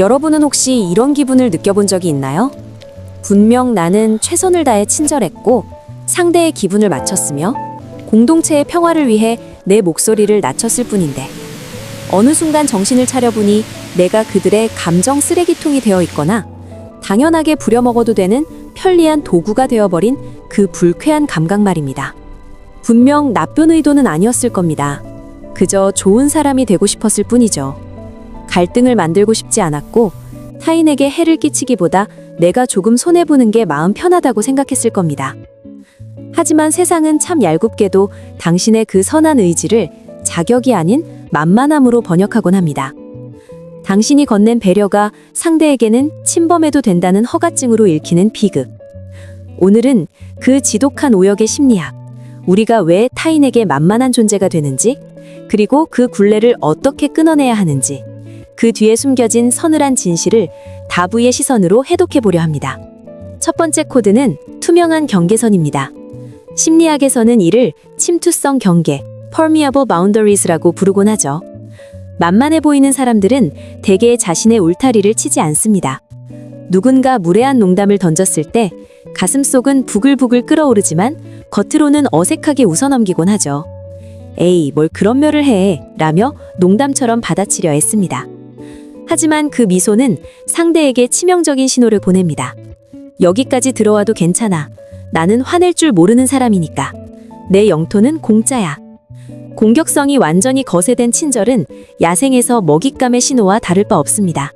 여러분은 혹시 이런 기분을 느껴본 적이 있나요? 분명 나는 최선을 다해 친절했고 상대의 기분을 맞췄으며 공동체의 평화를 위해 내 목소리를 낮췄을 뿐인데 어느 순간 정신을 차려보니 내가 그들의 감정 쓰레기통이 되어 있거나 당연하게 부려먹어도 되는 편리한 도구가 되어버린 그 불쾌한 감각 말입니다. 분명 나쁜 의도는 아니었을 겁니다. 그저 좋은 사람이 되고 싶었을 뿐이죠. 갈등을 만들고 싶지 않았고 타인에게 해를 끼치기보다 내가 조금 손해보는 게 마음 편하다고 생각했을 겁니다. 하지만 세상은 참 얄궂게도 당신의 그 선한 의지를 자격이 아닌 만만함으로 번역하곤 합니다. 당신이 건넨 배려가 상대에게는 침범해도 된다는 허가증으로 읽히는 비극. 오늘은 그 지독한 오역의 심리학, 우리가 왜 타인에게 만만한 존재가 되는지, 그리고 그 굴레를 어떻게 끊어내야 하는지, 그 뒤에 숨겨진 서늘한 진실을 다부의 시선으로 해독해보려 합니다. 첫 번째 코드는 투명한 경계선입니다. 심리학에서는 이를 침투성 경계, permeable boundaries라고 부르곤 하죠. 만만해 보이는 사람들은 대개 자신의 울타리를 치지 않습니다. 누군가 무례한 농담을 던졌을 때 가슴속은 부글부글 끓어오르지만 겉으로는 어색하게 웃어넘기곤 하죠. 에이, 뭘 그런 멸을 해 라며 농담처럼 받아치려 했습니다. 하지만 그 미소는 상대에게 치명적인 신호를 보냅니다. 여기까지 들어와도 괜찮아. 나는 화낼 줄 모르는 사람이니까. 내 영토는 공짜야. 공격성이 완전히 거세된 친절은 야생에서 먹잇감의 신호와 다를 바 없습니다.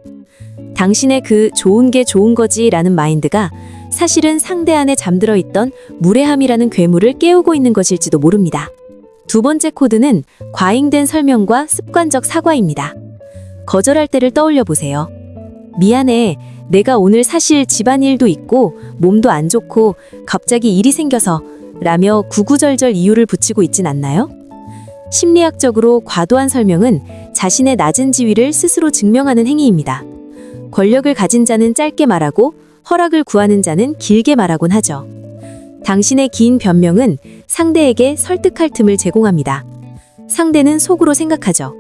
당신의 그 좋은 게 좋은 거지 라는 마인드가 사실은 상대 안에 잠들어 있던 무례함이라는 괴물을 깨우고 있는 것일지도 모릅니다. 두 번째 코드는 과잉된 설명과 습관적 사과입니다. 거절할 때를 떠올려 보세요. 미안해. 내가 오늘 사실 집안일도 있고 몸도 안 좋고 갑자기 일이 생겨서 라며 구구절절 이유를 붙이고 있진 않나요? 심리학적으로 과도한 설명은 자신의 낮은 지위를 스스로 증명하는 행위입니다. 권력을 가진 자는 짧게 말하고 허락을 구하는 자는 길게 말하곤 하죠. 당신의 긴 변명은 상대에게 설득할 틈을 제공합니다. 상대는 속으로 생각하죠.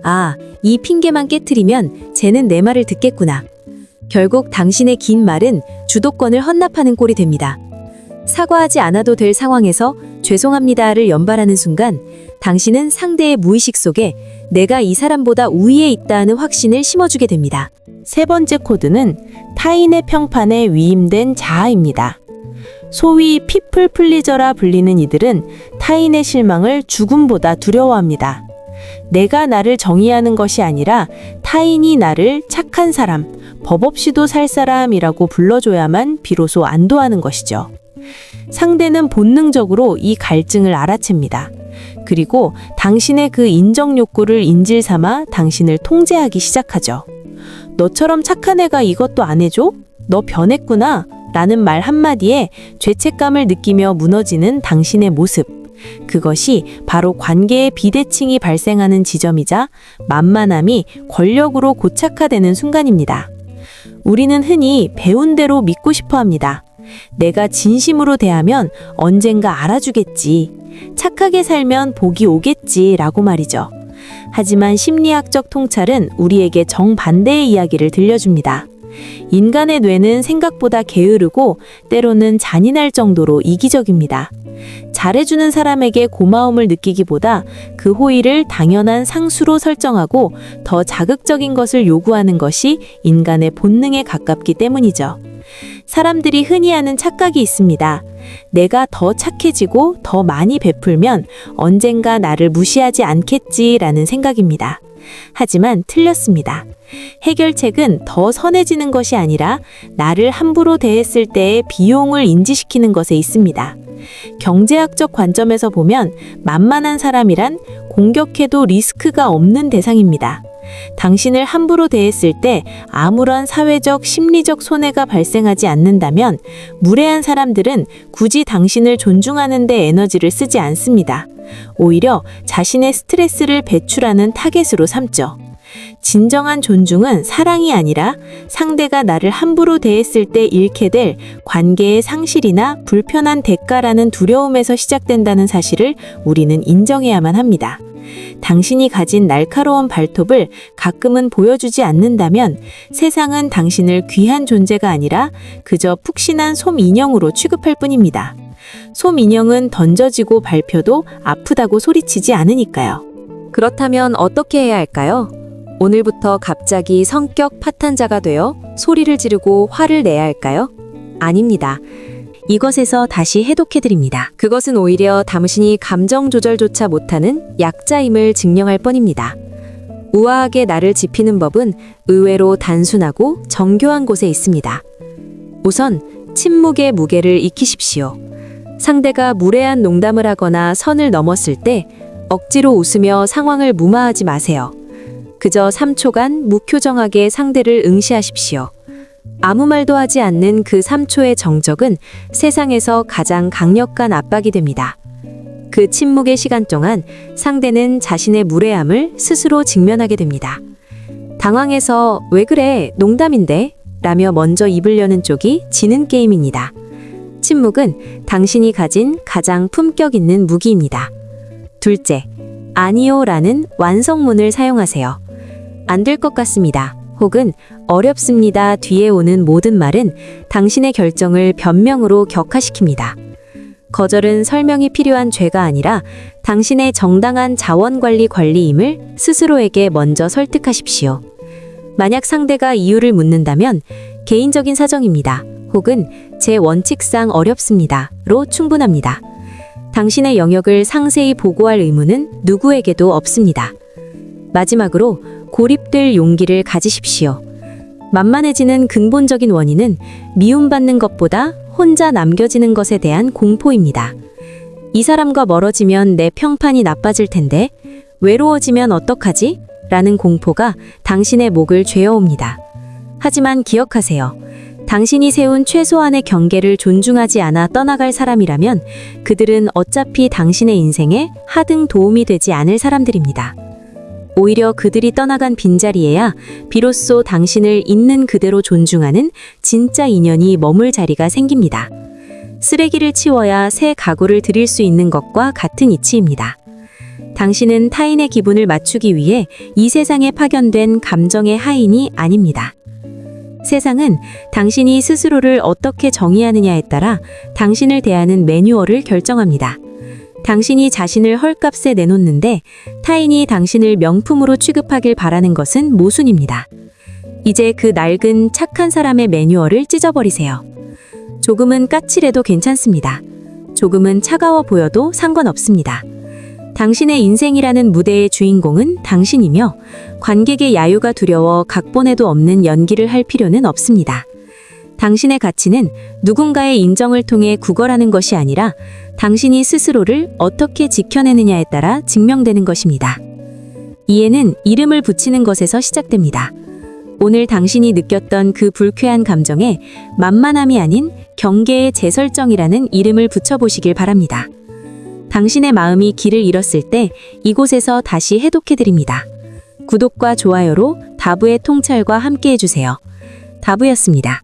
아, 이 핑계만 깨트리면 쟤는 내 말을 듣겠구나. 결국 당신의 긴 말은 주도권을 헌납하는 꼴이 됩니다. 사과하지 않아도 될 상황에서 죄송합니다를 연발하는 순간 당신은 상대의 무의식 속에 내가 이 사람보다 우위에 있다는 확신을 심어주게 됩니다. 세 번째 코드는 타인의 평판에 위임된 자아입니다. 소위 피플 플리저라 불리는 이들은 타인의 실망을 죽음보다 두려워합니다. 내가 나를 정의하는 것이 아니라 타인이 나를 착한 사람, 법 없이도 살 사람이라고 불러줘야만 비로소 안도하는 것이죠. 상대는 본능적으로 이 갈증을 알아챕니다. 그리고 당신의 그 인정 욕구를 인질 삼아 당신을 통제하기 시작하죠. 너처럼 착한 애가 이것도 안 해줘? 너 변했구나 라는 말 한마디에 죄책감을 느끼며 무너지는 당신의 모습. 그것이 바로 관계의 비대칭이 발생하는 지점이자 만만함이 권력으로 고착화되는 순간입니다. 우리는 흔히 배운 대로 믿고 싶어 합니다. 내가 진심으로 대하면 언젠가 알아주겠지. 착하게 살면 복이 오겠지 라고 말이죠. 하지만 심리학적 통찰은 우리에게 정반대의 이야기를 들려줍니다. 인간의 뇌는 생각보다 게으르고 때로는 잔인할 정도로 이기적입니다. 잘해주는 사람에게 고마움을 느끼기보다 그 호의를 당연한 상수로 설정하고 더 자극적인 것을 요구하는 것이 인간의 본능에 가깝기 때문이죠. 사람들이 흔히 하는 착각이 있습니다. 내가 더 착해지고 더 많이 베풀면 언젠가 나를 무시하지 않겠지라는 생각입니다. 하지만 틀렸습니다. 해결책은 더 선해지는 것이 아니라 나를 함부로 대했을 때의 비용을 인지시키는 것에 있습니다. 경제학적 관점에서 보면 만만한 사람이란 공격해도 리스크가 없는 대상입니다. 당신을 함부로 대했을 때 아무런 사회적, 심리적 손해가 발생하지 않는다면 무례한 사람들은 굳이 당신을 존중하는 데 에너지를 쓰지 않습니다. 오히려 자신의 스트레스를 배출하는 타겟으로 삼죠. 진정한 존중은 사랑이 아니라 상대가 나를 함부로 대했을 때 잃게 될 관계의 상실이나 불편한 대가라는 두려움에서 시작된다는 사실을 우리는 인정해야만 합니다. 당신이 가진 날카로운 발톱을 가끔은 보여주지 않는다면 세상은 당신을 귀한 존재가 아니라 그저 푹신한 솜 인형으로 취급할 뿐입니다. 솜 인형은 던져지고 밟혀도 아프다고 소리치지 않으니까요. 그렇다면 어떻게 해야 할까요? 오늘부터 갑자기 성격 파탄자가 되어 소리를 지르고 화를 내야 할까요? 아닙니다. 이것에서 다시 해독해드립니다. 그것은 오히려 당신이 감정 조절조차 못하는 약자임을 증명할 뻔입니다. 우아하게 나를 지피는 법은 의외로 단순하고 정교한 곳에 있습니다. 우선 침묵의 무게를 익히십시오. 상대가 무례한 농담을 하거나 선을 넘었을 때 억지로 웃으며 상황을 무마하지 마세요. 그저 3초간 무표정하게 상대를 응시하십시오. 아무 말도 하지 않는 그 3초의 정적은 세상에서 가장 강력한 압박이 됩니다. 그 침묵의 시간 동안 상대는 자신의 무례함을 스스로 직면하게 됩니다. 당황해서 왜 그래? 농담인데? 라며 먼저 입을 여는 쪽이 지는 게임입니다. 침묵은 당신이 가진 가장 품격 있는 무기입니다. 둘째, 아니요 라는 완성문을 사용하세요. 안 될 것 같습니다. 혹은 어렵습니다 뒤에 오는 모든 말은 당신의 결정을 변명으로 격화시킵니다. 거절은 설명이 필요한 죄가 아니라 당신의 정당한 자원관리임을 스스로에게 먼저 설득하십시오. 만약 상대가 이유를 묻는다면 개인적인 사정입니다. 혹은 제 원칙상 어렵습니다.로 충분합니다. 당신의 영역을 상세히 보고할 의무는 누구에게도 없습니다. 마지막으로 고립될 용기를 가지십시오. 만만해지는 근본적인 원인은 미움받는 것보다 혼자 남겨지는 것에 대한 공포입니다. 이 사람과 멀어지면 내 평판이 나빠질 텐데 외로워지면 어떡하지? 라는 공포가 당신의 목을 죄어옵니다. 하지만 기억하세요. 당신이 세운 최소한의 경계를 존중하지 않아 떠나갈 사람이라면 그들은 어차피 당신의 인생에 하등 도움이 되지 않을 사람들입니다. 오히려 그들이 떠나간 빈자리에야 비로소 당신을 있는 그대로 존중하는 진짜 인연이 머물 자리가 생깁니다. 쓰레기를 치워야 새 가구를 드릴 수 있는 것과 같은 이치입니다. 당신은 타인의 기분을 맞추기 위해 이 세상에 파견된 감정의 하인이 아닙니다. 세상은 당신이 스스로를 어떻게 정의하느냐에 따라 당신을 대하는 매뉴얼을 결정합니다. 당신이 자신을 헐값에 내놓는데 타인이 당신을 명품으로 취급하길 바라는 것은 모순입니다. 이제 그 낡은 착한 사람의 매뉴얼을 찢어버리세요. 조금은 까칠해도 괜찮습니다. 조금은 차가워 보여도 상관없습니다. 당신의 인생이라는 무대의 주인공은 당신이며 관객의 야유가 두려워 각본에도 없는 연기를 할 필요는 없습니다. 당신의 가치는 누군가의 인정을 통해 구걸하는 것이 아니라 당신이 스스로를 어떻게 지켜내느냐에 따라 증명되는 것입니다. 이해는 이름을 붙이는 것에서 시작됩니다. 오늘 당신이 느꼈던 그 불쾌한 감정에 만만함이 아닌 경계의 재설정이라는 이름을 붙여보시길 바랍니다. 당신의 마음이 길을 잃었을 때 이곳에서 다시 해독해드립니다. 구독과 좋아요로 다부의 통찰과 함께 해주세요. 다부였습니다.